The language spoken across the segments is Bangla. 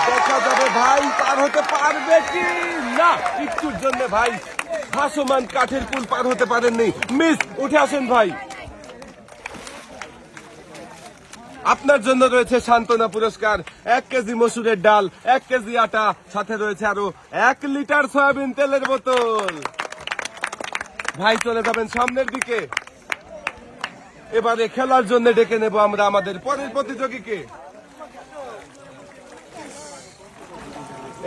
দেখা যাবে ভাই পার হতে পারবে কি না। একটুর জন্য ভাই ভাসমান কাঠের পুল পার হতে পারেননি, মিস। উঠে আসেন ভাই, আপনার জন্য রয়েছে সান্ত্বনা পুরস্কার, 1 কেজি মসুরের ডাল, 1 কেজি আটা, সাথে রয়েছে আরো 1 লিটার সয়াবিন তেলের বোতল। ভাই চলে যাবেন সামনের দিকে। এবারে খেলার জন্য ডেকে নেব আমরা আমাদের পরের প্রতিযোগীকে।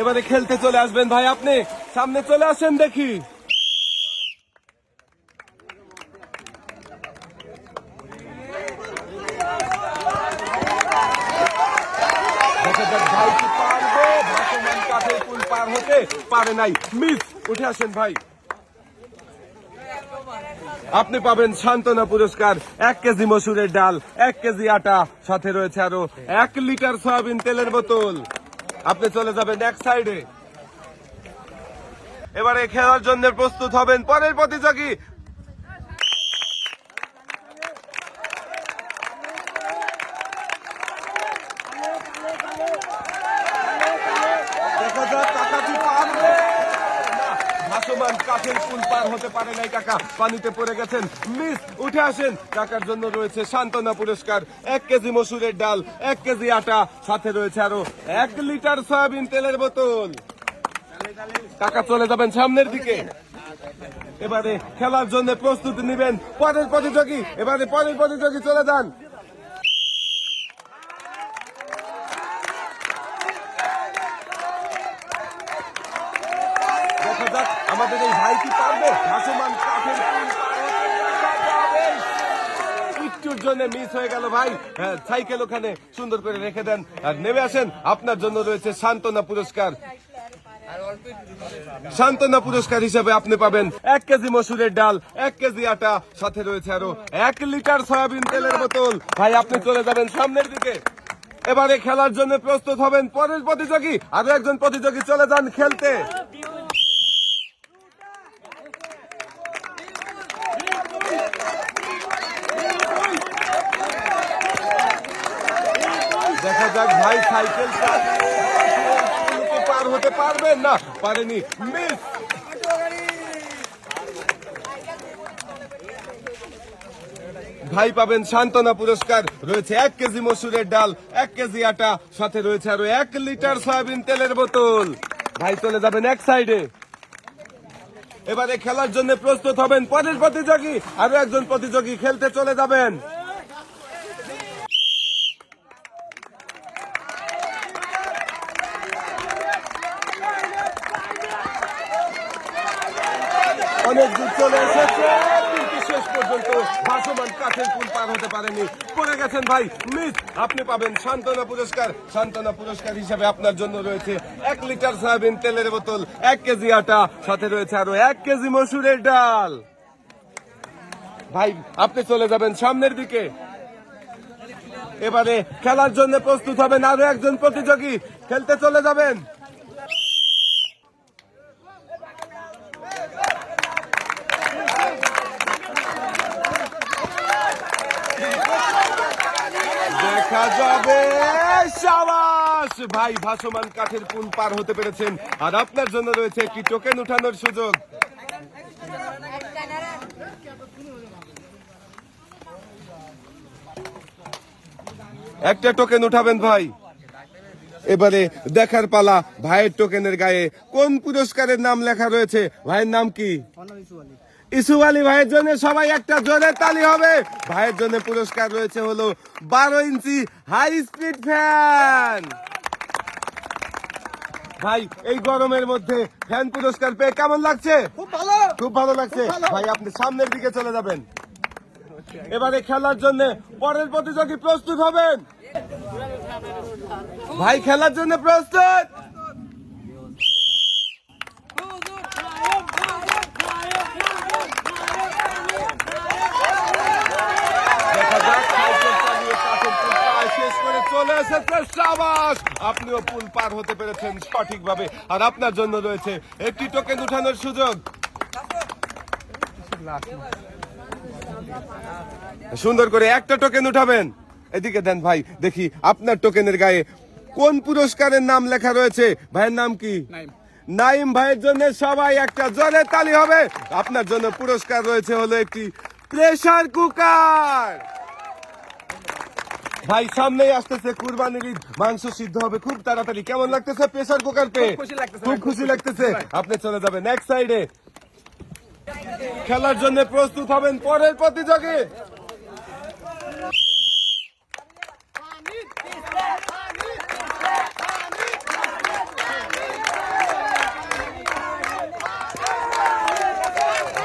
এবারে খেলতে চলে আসবেন ভাই, আপনি সামনে চলে আসেন দেখি। দেখা যাক ভাই কি পারবে। ভাসমান কাঠের পুল পার হতে পারে নাই, মিস। উঠে আসেন ভাই, আপনি পাবেন সান্ত্বনা পুরস্কার, 1 কেজি মসুরের ডাল, 1 কেজি আটা, সাথে রয়েছে আরো 1 লিটার সয়াবিন তেলের বোতল। আপনি চলে যাবেন এক সাইডে। এবারে খেলার জন্য প্রস্তুত হবেন পরের প্রতিযোগী। দেখা যাক কাকা কি পারবে। ভাসমান কাঠের পুল পার হতে পারে নাই কাকা, পানিতে পড়ে গেছেন, মিস। উঠে আসেন, কাকার জন্য রয়েছে সান্ত্বনা পুরস্কার, 1 কেজি মসুরের ডাল, 1 কেজি আটা, সাথে রয়েছে আরো 1 লিটার সয়াবিন তেলের বোতল। কাকা চলে যাবেন সামনের দিকে। এবারে খেলার জন্য প্রস্তুতি নেবেন পরের প্রতিযোগী। এবারে পরের প্রতিযোগী চলে যান। দেখা যাক আমাদের এই ভাই কি পারবে। ভাসমান কাঠের পুল পার হতে পারবে। একটুর জন্য মিস হয়ে গেল ভাই। হ্যাঁ, সাইকেল ওখানে সুন্দর করে রেখে দেন আর নেমে আসেন। আপনার জন্য রয়েছে সান্ত্বনা পুরস্কার। সান্ত্বনা পুরস্কার হিসেবে আপনি পাবেন 1 কেজি মসুরের ডাল, 1 কেজি আটা, সাথে রয়েছে আরো 1 লিটার সয়াবিন তেলের বোতল। ভাই আপনি চলে যাবেন সামনের দিকে। এবারে খেলার জন্য প্রস্তুত হবেন পরের প্রতিযোগী। আরো একজন প্রতিযোগী চলে যান খেলতে। দেখা যাক ভাই সাইকেল পার হতে পারবেন না, পারেনি, মিস। ভাই পাবেন সান্ত্বনা পুরস্কার, রয়েছে 1 কেজি মসুরের ডাল, 1 কেজি আটা, সাথে রয়েছে আরো 1 লিটার সয়াবিন তেলের বোতল। ভাই চলে যাবেন এক সাইডে। এবারে খেলার জন্য প্রস্তুত হবেন পরের প্রতিযোগী। আরো একজন প্রতিযোগী খেলতে চলে যাবেন। অনেক দূর চলে এসেছে, কিন্তু শেষ পর্যন্ত ভাসমান কাঠের পুল পার হতে পারেনি, পড়ে গেছেন ভাই, মিস। আপনি পাবেন সান্ত্বনা পুরস্কার। সান্ত্বনা পুরস্কার হিসেবে আপনার জন্য রয়েছে 1 লিটার সয়াবিন তেলের বোতল, 1 কেজি আটা, সাথে রয়েছে আরো 1 কেজি মসুরের ডাল। ভাই আপনি চলে যাবেন সামনের দিকে। এবারে খেলার জন্য প্রস্তুত হবেন আরো একজন প্রতিযোগী, খেলতে চলে যাবেন। দেখা যাবে, শাবাশ ভাই, ভাসমান কাঠের পুল পার হতে পেরেছেন। আর আপনার জন্য রয়েছে একটি টোকেন উঠানোর সুযোগ। একটা টোকেন উঠাবেন ভাই। এবারে দেখার পালা ভাইয়ের টোকেনের গায়ে কোন পুরস্কারের নাম লেখা রয়েছে। ভাইয়ের নাম কি? ইসু আলী ভাইয়ের জন্য সবাই একটা জোরে তালি হবে। ভাইয়ের জন্য পুরস্কার রয়েছে হলো 12 ইঞ্চি হাই স্পিড ফ্যান। ভাই এই গরমের মধ্যে ফ্যান পুরস্কার পেয়ে কেমন লাগছে? খুব ভালো, খুব ভালো লাগছে। ভাই আপনি সামনের দিকে চলে যাবেন। এবারে খেলার জন্য পরের প্রতিযোগী প্রস্তুত হবেন। ভাই খেলার জন্য প্রস্তুত। চলে এসেছে, শাবাশ, আপনিও পুল পার হতে পেরেছেন সঠিকভাবে। আর আপনার জন্য রয়েছে একটি টোকেন উঠানোর সুযোগ। সুন্দর করে একটা টোকেন উঠাবেন। এদিকে দেন ভাই, দেখি আপনার টোকেনের গায়ে কোন পুরস্কারের নাম লেখা রয়েছে। ভাইয়ের নাম কি? নাইম ভাইয়ের জন্য সবাই একটা জোরে তালি হবে। আপনার জন্য পুরস্কার রয়েছে হলো একটি প্রেসার কুকার। ভাই সামনেই আসতেছে কুরবানির ঈদ, মাংস সিদ্ধ হবে খুব তাড়াতাড়ি। কেমন লাগতেছে প্রেসার কুকার পেয়ে? খুব খুশি লাগতেছে। আপনি চলে যাবেন নেক্সট সাইডে। খেলার জন্য প্রস্তুত হবেন পরের প্রতিযোগী।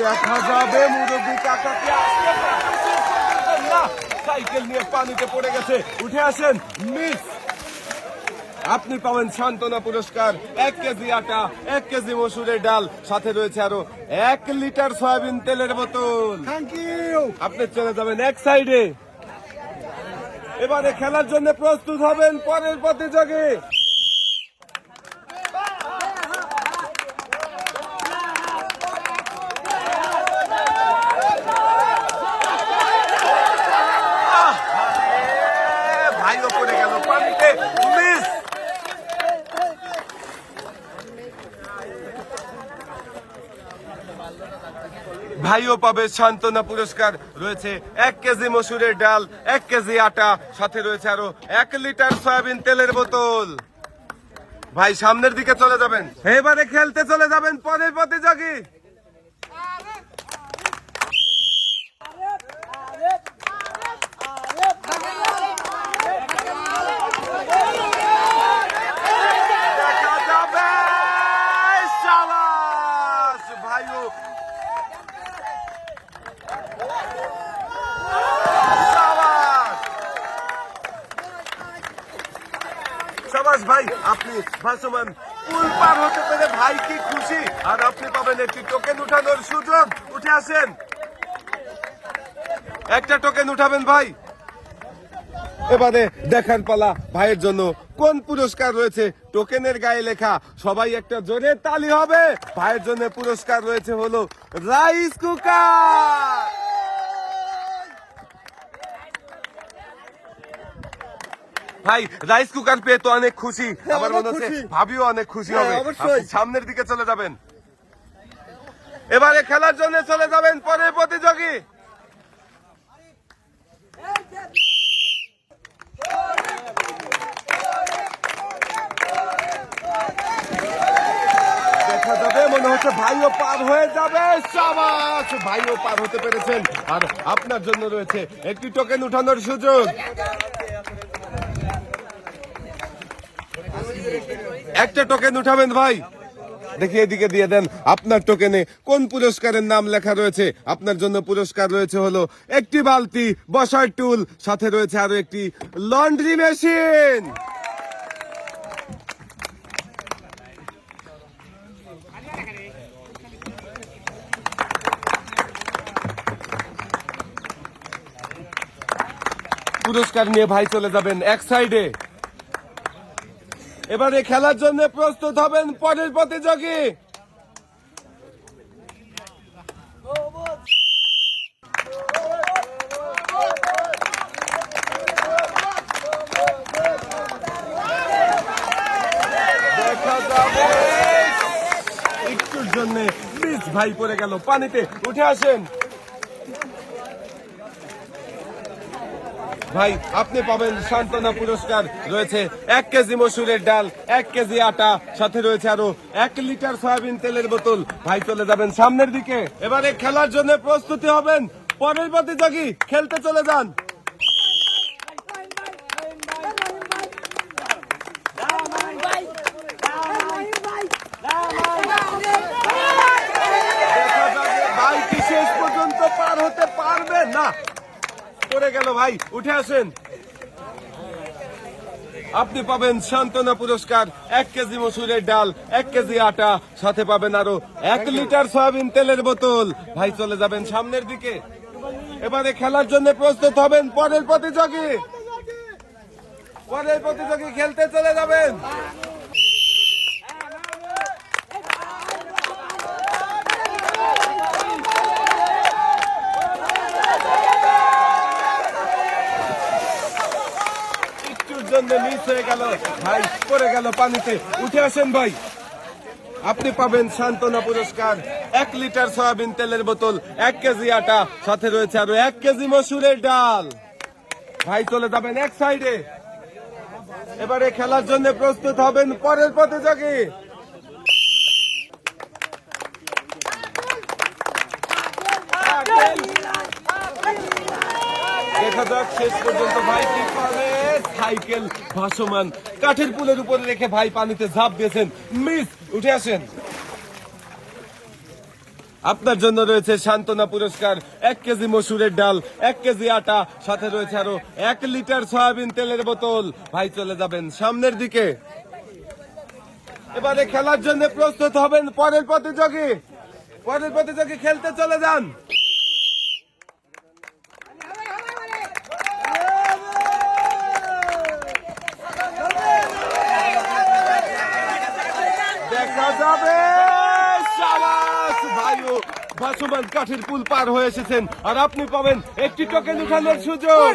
দেখা যাবে মুরব্বী কাকাকে আসতে পারতেছেন না, সাইকেল নিয়ে পানিতে পড়ে গেছে। উঠে আসেন মিস। আপনি পাবেন সান্ত্বনা পুরস্কার, 1 কেজি আটা, 1 কেজি মসুরের ডাল, সাথে রয়েছে আরো 1 লিটার সয়াবিন তেলের বোতল। Thank you. আপনি চলে যাবেন এক সাইডে। এবারে খেলার জন্য প্রস্তুত হবেন পরের প্রতিযোগী। ভাইও পড়ে গেল পানিতে, মিস। ভাইও পাবে সান্ত্বনা পুরস্কার, রয়েছে 1 কেজি মসুরের ডাল, 1 কেজি আটা, সাথে রয়েছে আরো 1 লিটার সয়াবিন তেলের বোতল। ভাই সামনের দিকে চলে যাবেন। এবারে খেলতে চলে যাবেন পরের প্রতিযোগী। দেখা যাবে, শাবাশ ভাইও, শাবাশ ভাই, আপনি ভাসমান পুল পার হতে পেরে ভাই কি খুশি। আর আপনি পাবেন একটি টোকেন উঠানোর সুযোগ। উঠে আসেন, একটা টোকেন উঠাবেন ভাই। এবারে দেখার পালা ভাইয়ের জন্য কোন পুরস্কার রয়েছে টোকেনের গায়ে লেখা। সবাই একটা জোরে তালি হবে। ভাইয়ের জন্য পুরস্কার রয়েছে হলো রাইস কুকার। ভাই রাইস কুকার পেয়ে তো অনেক খুশি, আমার মনে হচ্ছে ভাবিও অনেক খুশি হবে। আপনি সামনের দিকে চলে যাবেন। এবারে খেলার জন্য চলে যাবেন পরের প্রতিযোগী। দেখা যাবে, মনে হচ্ছে ভাইও পার হয়ে যাবে। শাবাশ, ভাইও পার হতে পেরেছেন। আর আপনার জন্য রয়েছে একটি টোকেন উঠানোর সুযোগ। একটা টোকেন উঠাবেন ভাই, দেখি এদিকে দিয়ে দেন। আপনার টোকেনে কোন পুরস্কারের নাম লেখা রয়েছে। আপনার জন্য পুরস্কার রয়েছে হলো একটি বালতি, বসার টুল, সাথে রয়েছে আরো একটি লন্ড্রি মেশিন। পুরস্কার নিয়ে ভাই চলে যাবেন এক সাইডে। এবারে খেলার জন্য প্রস্তুত হবেন পরের প্রতিযোগী। দেখা যাবে, একটুর জন্য মিস, ভাই পড়ে গেল পানিতে। উঠে আসেন ভাই, আপনি পাবেন সান্ত্বনা পুরস্কার, রয়েছে 1 কেজি মসুরের ডাল, 1 কেজি আটা, সাথে রয়েছে আরো 1 লিটার সয়াবিন তেলের বোতল। ভাই চলে যাবেন সামনের দিকে। এবারে খেলার জন্য প্রস্তুতি হবেন পরের প্রতিযোগী। খেলতে চলে যান। দেখা যাবে ভাই কি শেষ পর্যন্ত পার হতে পারবে না, পড়ে গেল ভাই। উঠে আসেন, আপনি পাবেন সান্ত্বনা পুরস্কার, 1 কেজি মসুরের ডাল, 1 কেজি আটা, সাথে পাবেন আরো 1 লিটার সয়াবিন তেলের বোতল। ভাই চলে যাবেন সামনের দিকে। এবারে খেলার জন্য প্রস্তুত হবেন পরের প্রতিযোগী। পরের প্রতিযোগী খেলতে চলে যাবেন। মিস হয়ে গেল ভাই, পড়ে গেল পানিতে। উঠে আসেন ভাই, আপনি পাবেন সান্ত্বনা পুরস্কার 1 লিটার সয়াবিন তেলের বোতল, 1 কেজি আটা, সাথে রয়েছে আরো 1 কেজি মসুরের ডাল। ভাই চলে যাবেন এক সাইডে। এবারে খেলার জন্য প্রস্তুত হবেন পরের প্রতিযোগী। দেখা যাক শেষ পর্যন্ত ভাই কি পারে। সাইকেল ভাসমান কাঠের পুলের উপরে রেখে ভাই পানিতে ঝাঁপ দিয়েছেন, মিস। উঠে আসেন, আপনার জন্য রয়েছে সান্ত্বনা পুরস্কার 1 কেজি মসুরের ডাল, 1 কেজি আটা, সাথে রয়েছে আরো 1 লিটার সয়াবিন তেলের বোতল। ভাই চলে যাবেন সামনের দিকে। এবারে খেলার জন্য প্রস্তুত হবেন পরের প্রতিযোগী। পরের প্রতিযোগী খেলতে চলে যান। দেখা যাবে। শাবাশ ভাইও, ভাসমান কাঠের পুল পার হয়ে এসেছেন, আর আপনি পাবেন একটি টোকেন উঠানোর সুযোগ।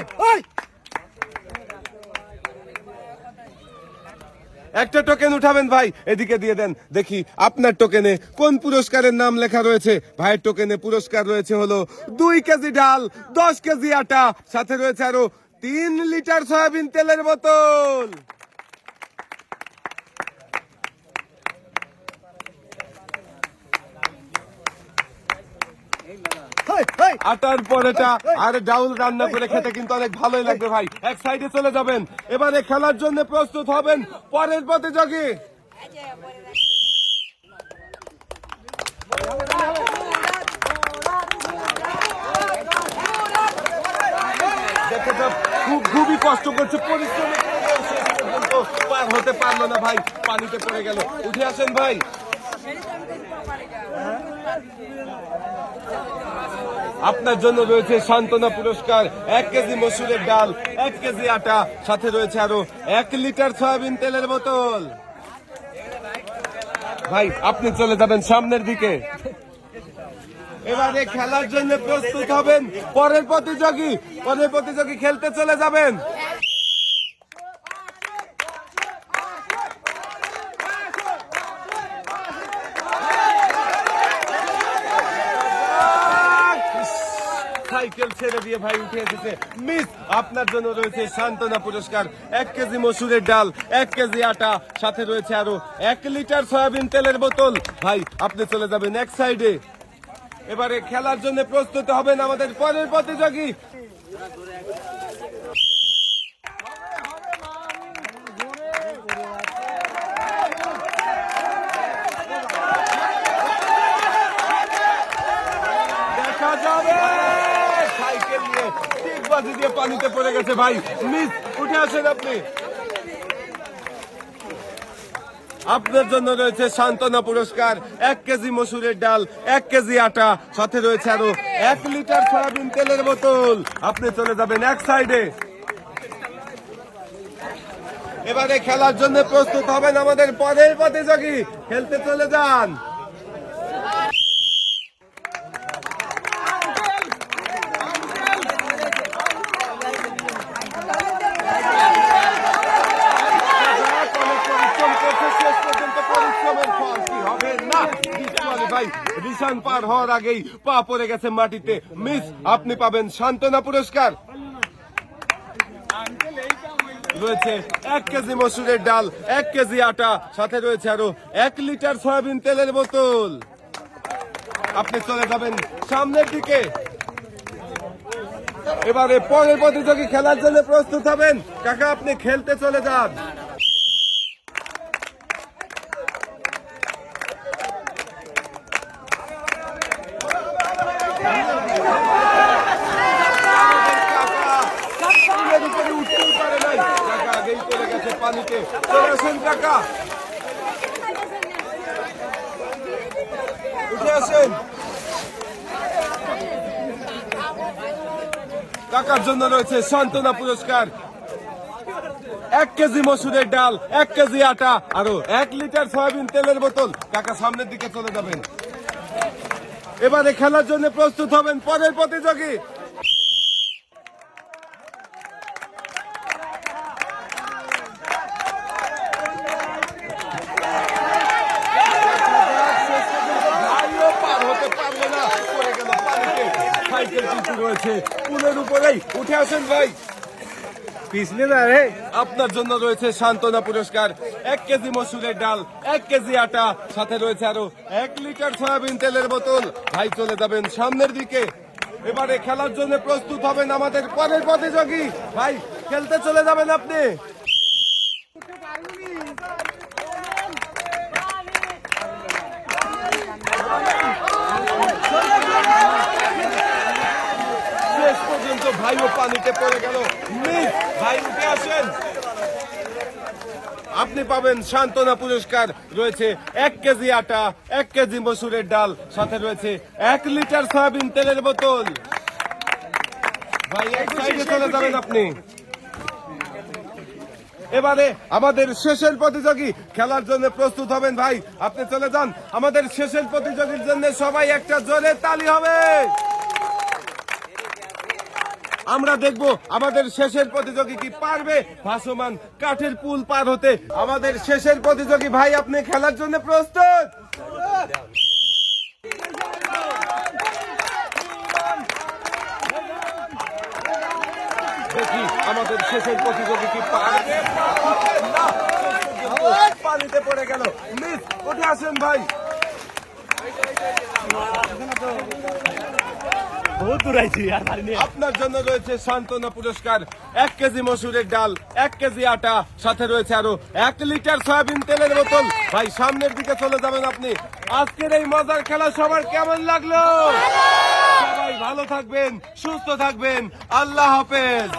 একটা টোকেন উঠাবেন ভাই, এদিকে দিয়ে দেন দেখি আপনার টোকেনে কোন পুরস্কারের নাম লেখা রয়েছে। ভাইয়ের টোকেনে পুরস্কার রয়েছে হলো 2 কেজি ডাল, 10 কেজি আটা, সাথে রয়েছে আরো 3 লিটার সয়াবিন তেলের বোতল। আটার পরেটা আর ডাউল রান্না করে খেতে কিন্তু অনেক ভালোই লাগবে ভাই। এক সাইডে চলে যাবেন। এবারে খেলার জন্য প্রস্তুত হবেন পরের প্রতিযোগী। দেখে যাক, খুবই কষ্ট করছে, পরিশ্রম পার হতে পারলো না ভাই, পানিতে পড়ে গেল। উঠে আসেন ভাই। আপনার জন্য রয়েছে সান্ত্বনা পুরস্কার 1 কেজি মসুরের ডাল, 1 কেজি আটা, সাথে রয়েছে আরো 1 লিটার সয়াবিন তেলের বোতল। ভাই আপনি চলে যাবেন সামনের দিকে। এবারে খেলার জন্য প্রস্তুত হবেন পরের প্রতিযোগী। পরের প্রতিযোগী খেলতে চলে যাবেন। সাইকেল ছেড়ে দিয়ে ভাই উঠে এসেছে, মিস। আপনার জন্য রয়েছে সান্ত্বনা পুরস্কার 1 কেজি মসুরের ডাল, 1 কেজি আটা, সাথে রয়েছে আরো 1 লিটার সয়াবিন তেলের বোতল। ভাই আপনি চলে যাবেন এক সাইডে। এবারে খেলার জন্য প্রস্তুত হবেন আমাদের পরের প্রতিযোগী। দেখা যাবে। সাইকেল নিয়ে ঠিক বাজি দিয়ে পানিতে পড়ে গেছে ভাই, মিস। উঠে আসেন আপনি। আপনার জন্য রয়েছে সান্ত্বনা পুরস্কার 1 কেজি মসুরের ডাল, 1 কেজি আটা, সাথে রয়েছে আরো 1 লিটার সয়াবিন তেলের বোতল। আপনি চলে যাবেন এক সাইডে। এবারে খেলার জন্য প্রস্তুত হবেন আমাদের পরের প্রতিযোগী। খেলতে চলে যান। রিশান পার হওয়ার আগেই পা পড়ে গেছে মাটিতে, মিস। আপনি পাবেন সান্ত্বনা পুরস্কার। রয়েছে 1 কেজি মসুরের ডাল, 1 কেজি আটা, সাথে রয়েছে আরো 1 লিটার সয়াবিন তেলের বোতল। আপনি চলে যাবেন সামনের দিকে। এবারে পরের প্রতিযোগী খেলার জন্য প্রস্তুত হবেন। কাকা আপনি খেলতে চলে যান। পানিতে চলে আসেন কাকা, উঠে আসেন। কাকার জন্য রয়েছে সান্ত্বনা পুরস্কার 1 কেজি মসুরের ডাল, 1 কেজি আটা, আরো 1 লিটার সয়াবিন তেলের বোতল। কাকা সামনের দিকে চলে যাবেন। এবারে খেলার জন্য প্রস্তুত হবেন পরের প্রতিযোগী। নারকেল কিন্তু রয়েছে পুলের উপরেই। উঠে আসেন ভাই, পিছলে না রে। আপনার জন্য রয়েছে সান্ত্বনা পুরস্কার, 1 কেজি মসুরের ডাল, 1 কেজি আটা, সাথে রয়েছে আরো 1 লিটার সয়াবিন তেলের বোতল। ভাই চলে যাবেন সামনের দিকে। এবারে খেলার জন্য প্রস্তুত হবেন আমাদের পরের প্রতিযোগী। ভাই খেলতে চলে যাবেন আপনি। শেষ পর্যন্ত ভাইও পানিতে পড়ে গেল। মিস, ভাই উঠে আসেন। আপনি পাবেন সান্ত্বনা পুরস্কার, রয়েছে 1 কেজি আটা, 1 কেজি মসুরের ডাল, সাথে রয়েছে 1 লিটার সয়াবিন তেলের বোতল। ভাই এক সাইডে চলে যাবেন আপনি। এবারে আমাদের শেষের প্রতিযোগী খেলার জন্য প্রস্তুত হবেন। ভাই আপনি চলে যান। আমাদের শেষের প্রতিযোগীর জন্য সবাই একটা জোরে তালি হবে। আমরা দেখব আমাদের শেষের প্রতিযোগী কি পারবে ভাসমান কাঠের পুল পার হতে। আমাদের শেষের প্রতিযোগী ভাই, আপনি খেলার জন্য প্রস্তুত? দেখি আমাদের শেষের প্রতিযোগী কি পারবে। না, পানিতে পড়ে গেল। মিস, উঠে আসেন ভাই। বহুত দূর আইছি আর পারিনি। আপনার জন্য রয়েছে সান্ত্বনা পুরস্কার, 1 কেজি মসুরের ডাল, 1 কেজি আটা, সাথে রয়েছে আরো 1 লিটার সয়াবিন তেলের বোতল। ভাই সামনের দিকে চলে যাবেন আপনি। আজকের এই মজার খেলা সবার কেমন লাগলো? সবাই ভালো থাকবেন, সুস্থ থাকবেন। আল্লাহ হাফেজ।